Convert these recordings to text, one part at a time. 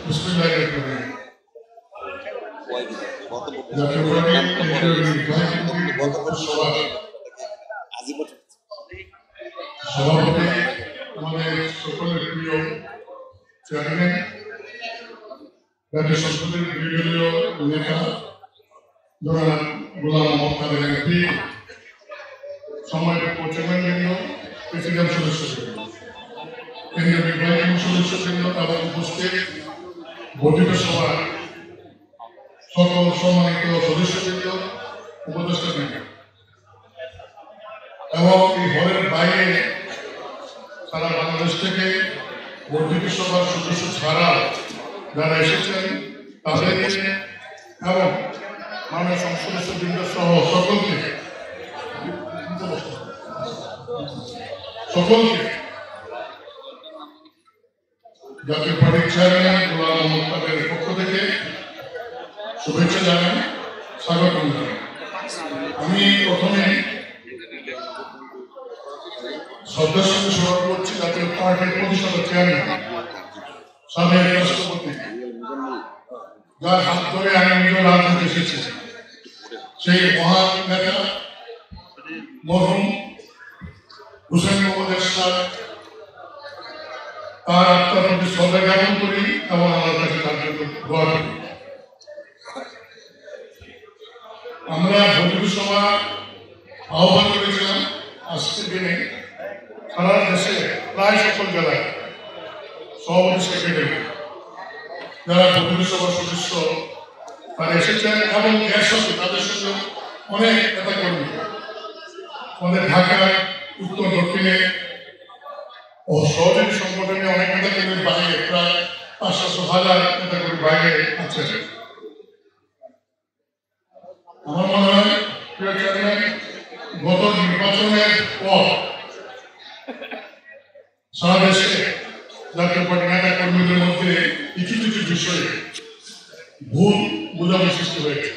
বিসমিল্লাহিররহমানিররহিম। সভাপতি আমাদের সকলের প্রিয় চেয়ারম্যান, জাতীয় সংসদের বিরোধীয় নেতা জনাব গোলাম মোহাম্মদ কাদের এমপি, সম্মানিত চেয়ারম্যানবৃন্দ, প্রেসিডেন্ট সদস্যবৃন্দ, কেন্দ্রীয় নির্বাহী সদস্যবৃন্দ এবং উপস্থিত বর্ধিত সভার সকল সম্মানিত সদস্যবৃন্দ, উপদেষ্টাবৃন্দ এবং এই হলের বাইরে সারা বাংলাদেশ থেকে বর্ধিত সভার সদস্য ছাড়া যারা এসেছেন তাদেরকে এবং মাননীয় সংসদ সদস্যবৃন্দ সহ সকলকে জাতীয় পার্টির চেয়ারম্যান গোলাম মোহাম্মদ কাদের পক্ষ থেকে শুভেচ্ছা জানাই, স্বাগত জানাই। আমি প্রথমে শ্রদ্ধার সঙ্গে স্মরণ করছি জাতীয় পার্টির প্রতিষ্ঠাতা চেয়ারম্যান সাবেক রাষ্ট্রপতি, যার হাত ধরে আমি নিজের রাজনীতি এসেছি, সেই মহান নেতা মরহুম হুসেইন মোহাম্মদ এরশাদ, তার আত্মার প্রতি শ্রদ্ধা জ্ঞাপন করি এবং আমার কাছে তার জন্য দোয়া করি। আমরা বন্ধু সভা আহ্বান করেছিলাম আজকের দিনে সারা দেশে প্রায় সকল জেলায় সভাপতি সেক্রেটারি যারা বন্ধু সভার সদস্য তারা এসেছেন এবং এর সাথে তাদের সঙ্গে অনেক নেতা কর্মী আমাদের ঢাকার উত্তর দক্ষিণে ও সহযোগী সংগঠনে অনেক নেতা কর্মীর বাইরে প্রায় ৫০০,০০০ নেতা কর্মীর বাইরে আছে। আমার মনে হয় প্রিয় চেয়ারম্যান, গত নির্বাচনের পর সারা দেশে জাতীয় পার্টি নেতা কর্মীদের মধ্যে কিছু কিছু বিষয়ে ভুল বোঝাবুঝি সৃষ্টি হয়েছে।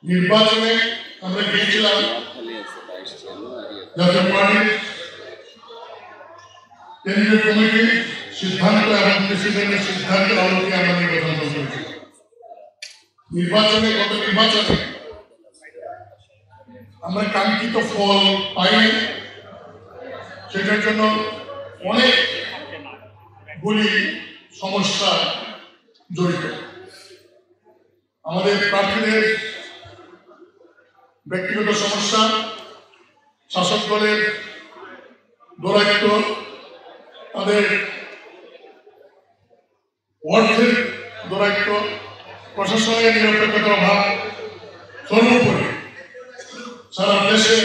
নির্বাচনে আমরা গিয়েছিলাম জাতীয় পার্টির কেন্দ্রীয় কমিটির সিদ্ধান্ত এবং প্রেসিডেন্টের সিদ্ধান্তের আলোকে আমরা নির্বাচন করেছি। গত নির্বাচনে আমরা কাঙ্ক্ষিত ফল পাইনি, সেটার জন্য অনেকগুলি সমস্যা জড়িত। আমাদের প্রার্থীদের ব্যক্তিগত সমস্যা, শাসক দলের দৌরাত্ম্য, তাদের অর্থের দৌরাত্ম্য, প্রশাসনের নিরপেক্ষতার অভাব, সর্বোপরি সারা দেশে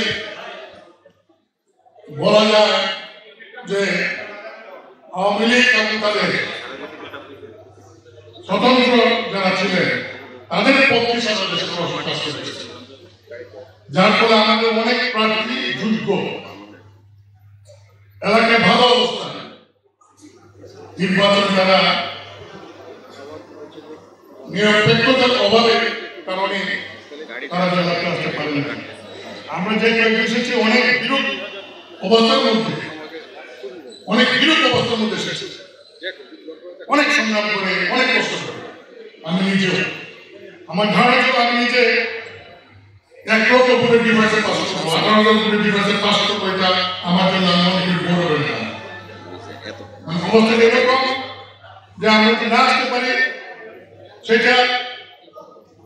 বলা যায় যে আওয়ামী লীগ এবং তাদের স্বতন্ত্র যারা ছিলেন তাদের পক্ষে সারা দেশে কাজ করেছে, যার ফলে আমাদের অনেক প্রার্থী যোগ্য, এলাকায় ভালো অবস্থান, নির্বাচন তারা নিরপেক্ষতার অভাবের কারণে তারা জেলাতে আসতে পারেন না। আমরা যে এসেছি অনেক বিরূপ অবস্থার মধ্যে এসেছি, অনেক সংগ্রাম করে, অনেক কষ্ট করে। আমি নিজেও, আমার ধারণা ছিল আমি নিজে ১ লক্ষ করে ডিভাইসে পাস করবো, ১৮,০০০ করে ডিভাইসে পাস করবো, এটা আমার জন্য আমি অনেক বড় হয়ে গেলাম। অবস্থা এরকম যে আমরা যদি না আসতে পারি, সেটা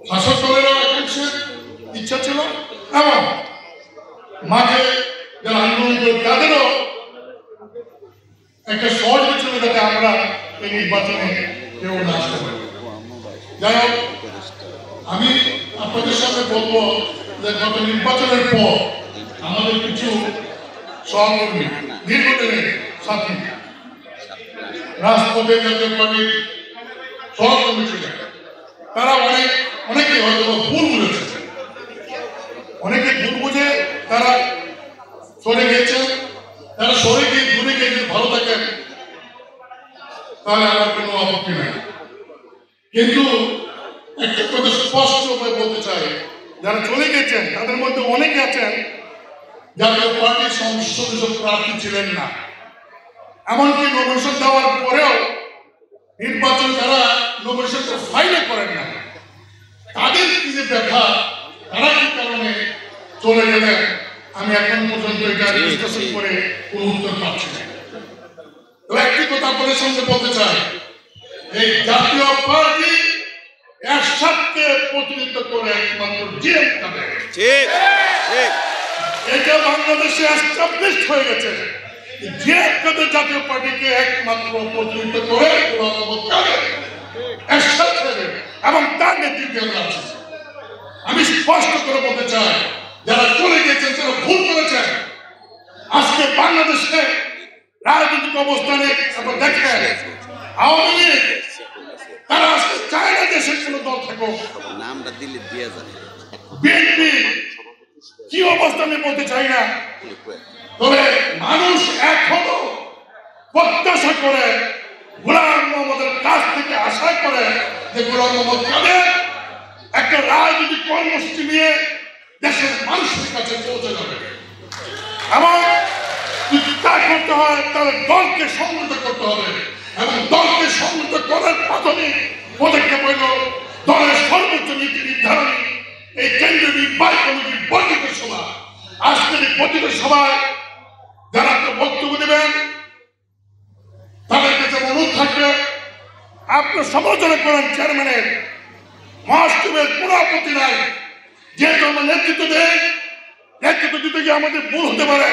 শাসক দলেরও ইচ্ছা ছিল এবং মাঠে যারা আন্দোলন করে তাদেরও একটা সহযোগী ছিল যাতে আমরা এই নির্বাচনে কেউ না আসতে পারি। যাই হোক, আমি আপনাদের সাথে বলবো যে গত নির্বাচনের পর আমাদের কিছু সহকর্মী, দীর্ঘদিনের সাথী, রাজপথে জাতীয় পার্টির সহকর্মী ছিলেন, তারা অনেকে হয়তো ভুল বুঝেছে, অনেকে ভুল বুঝে তারা সরে গিয়েছেন। তারা সরে গিয়ে দূরে গিয়ে যদি ভালো থাকেন তাহলে আমার কোনো আপত্তি নাই, কিন্তু একটা কথা স্পষ্ট বলতে চাই, যারা চলে গেছেন তাদের মধ্যে অনেকে আছেন জাতীয় পার্টির সংসদীয় প্রার্থী ছিলেন না, এমনকি নমিনেশন দেওয়ার পরেও নির্বাচন যারা নমিনেশন ফাইলে করেন না তাদের কি যে ব্যথা, তারা কি কারণে চলে গেলেন, আমি এখন পর্যন্ত এটা বিশ্লেষণ করে কোনো উত্তর পাচ্ছি না। তো একটি কথা আপনাদের সঙ্গে বলতে চাই, এই জাতীয় পার্টি এরশাদকে প্রতিনিধিত্ব করে একমাত্র জিএম কাদের, এটা বাংলাদেশে এস্টাবলিশড হয়ে গেছে। জিএম কাদের জাতীয় পার্টিকে একমাত্র প্রতিনিধিত্ব করে এরশাদ সাহেব এবং তার নেতৃত্বে আমরা আছি। আমি স্পষ্ট করে বলতে চাই, যারা চলে গেছেন যারা ভুল করেছেন, আজকে বাংলাদেশে রাজনৈতিক অবস্থানে আপনারা দেখেন আওয়ামী লীগ তারা আজকে চায় না দেশের কোনো দল থাকুক, নামটা দিলে দিয়ে যায়। বিএনপি কি অবস্থা আমি বলতে চাই না, তবে মানুষ এখনো প্রত্যাশা করে গোলাম মোহাম্মদের কাছ থেকে আশা করে যে গোলাম মোহাম্মদ কাদের একটা রাজনৈতিক কর্মসূচি নিয়ে দেশের মানুষের কাছে পৌঁছে যাবে এবং যদি তা করতে হয় তাহলে দলকে সংগঠিত করতে হবে এবং দলকে সংগঠিত করার প্রাথমিক পদক্ষেপ হইল দলের সর্বোচ্চ নীতি নির্ধারণী এই কেন্দ্রীয় নির্বাহী কমিটির বৈঠকের সভা। আজকের এই বৈঠকের সভায় যারা বক্তব্য দেবেন তাদের কাছে অনুরোধ থাকবে আপনার সমালোচনা করেন চেয়ারম্যানের, মহাসচিবের কোনো আপত্তি নাই, যেহেতু আমরা নেতৃত্ব দেয়, নেতৃত্ব দিতে গিয়ে আমাদের ভুল হতে পারে,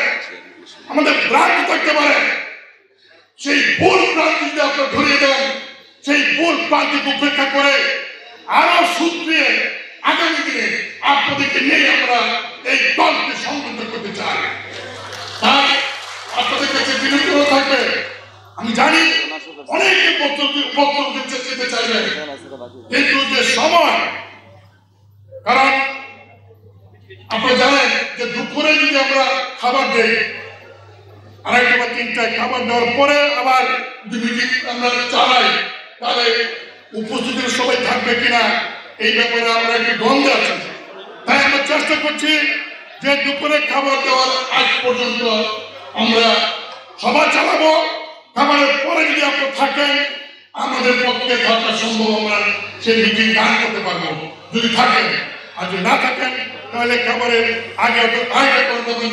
আমাদের ভ্রান্তি থাকতে পারে, সেই ভুল ভ্রান্তি যদি আপনারা ধরিয়ে দেন, সেই ভুল ভ্রান্তিকে উপেক্ষা করে আরো সূত্রিয়ে আগামী দিনে আপনাদেরকে নিয়ে আমরা এই দলকে সংগঠিত করতে চাই। তাই আপনাদের কাছে বিনীত থাকবে, আমি জানি অনেকে বক্তব্য দিতে চাইবেন, কিন্তু যে সময়, কারণ আপনারা জানেন যে দুপুরে যদি আমরা খাবার দেই, 2:30 বা 3টায় খাবার দেওয়ার পরে আবার যদি মিটিং আমরা চালাই, তাহলে উপস্থিতির সবাই থাকবে কিনা এই ব্যাপারে আমরা একটু দ্বন্দ্বে আছি। তাই আমরা চেষ্টা করছি যে দুপুরে খাবার দেওয়ার আগ পর্যন্ত আমরা সভা চালাবো। খাবারের পরে যদি আপনারা থাকেন, আমাদের পক্ষে থাকা সম্ভব, আমরা সেই মিটিং গান করতে পারবো যদি থাকেন, আর যদি না থাকেন তাহলে খাবারের আগে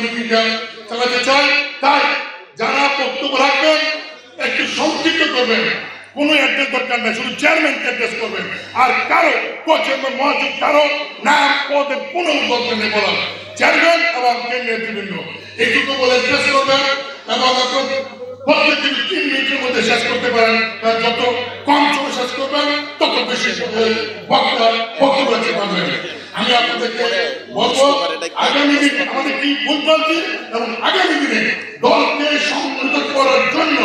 মিটিংটা চালাতে চাই। তাই যারা বক্তব্য রাখবেন একটু সংক্ষিপ্ত করবেন, কোনো অ্যাড্রেস দরকার নেই, শুধু চেয়ারম্যানকে অ্যাড্রেস করবেন, আর কারো চেয়ারম্যান মহাসচিব কারো নাম পদের কোনো দরকার নেই বলার, চেয়ারম্যান এবং কেন্দ্রীয় নেতৃবৃন্দ এইটুকু বলে অ্যাড্রেস করবেন এবং আপনার প্রত্যেকটি 3 মিনিটের মধ্যে শেষ করতে পারেন। তার যত কম সময় শেষ করবেন তত বেশি বক্তার বক্তব্য রাখতে পারবেন। আমি আপনাদেরকে বলবো আগামী দিনে আমাদের কি ভুল বলছি এবং আগামী দিনে দলকে সংগঠিত করার জন্য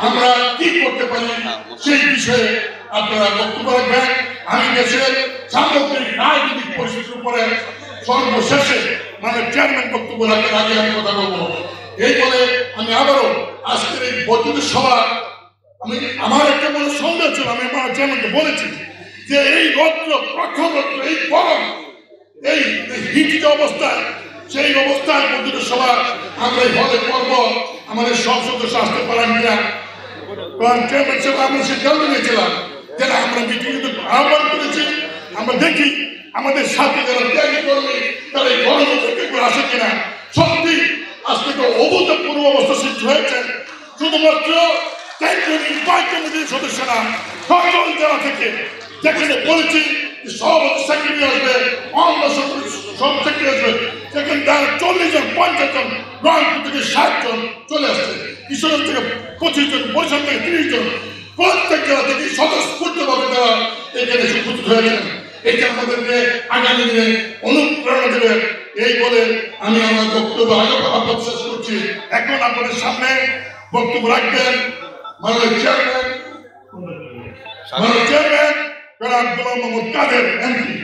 আমরা কি করতে পারি সেই বিষয়ে আপনারা বক্তব্য রাখবেন। আমি দেশের সামগ্রিক রাজনৈতিক পরিস্থিতির উপরে সর্বশেষে মানে চেয়ারম্যান বক্তব্য রাখার আগে আমি কথা বলবো। এই বলে আমি আবারও আজকের এই বৈঠকের সভা, আমি আমার একটা মনে সন্দেহ ছিল, আমি আমার চেয়ারম্যানকে বলেছি যে এই রৌদ্র প্রখর রৌদ্র, এই গরম, এই হিট অবস্থায়, সেই অবস্থায় বৈঠকের সভা আমরা এই হলে করবো, আমাদের সব সদস্য আসতে পারেন কিনা। কারণ চেয়ারম্যান সাহেব আমরা সিদ্ধান্ত নিয়েছিলাম যে আমরা মিটিং আহ্বান করেছি, আমরা দেখি আমাদের সাথে যারা ত্যাগী কর্মী তারা এই গরম থেকে আসে কিনা। সত্যি আজকে তো অভূতপূর্ব অবস্থা সৃষ্টি হয়েছে, শুধুমাত্র কেন্দ্রীয় নির্বাহী কমিটির সদস্যরা সকল জেলা থেকে, যেখানে বলেছি সভাপতি সেক্রেটারি আসবে, অন্য সব সেক্রেটারি আসবে, সেখানে তার 40 জন 50 জন, রংপুর থেকে 60 জন চলে আসছে, কিশোরগঞ্জ থেকে 25 জন, বরিশাল থেকে 30 জন, প্রত্যেক জেলা থেকে স্বতঃস্ফূর্তভাবে তারা এখানে উপস্থিত হয়েছেন। এটা আমাদেরকে আগামী দিনে অনুপ্রেরণা দেবে। এই বলে আমি আমার বক্তব্য আগে শেষ করছি। এখন আপনাদের সামনে বক্তব্য রাখবেন মাননীয় চেয়ারম্যান জনাব গোলাম মোহাম্মদ কাদের এমপি।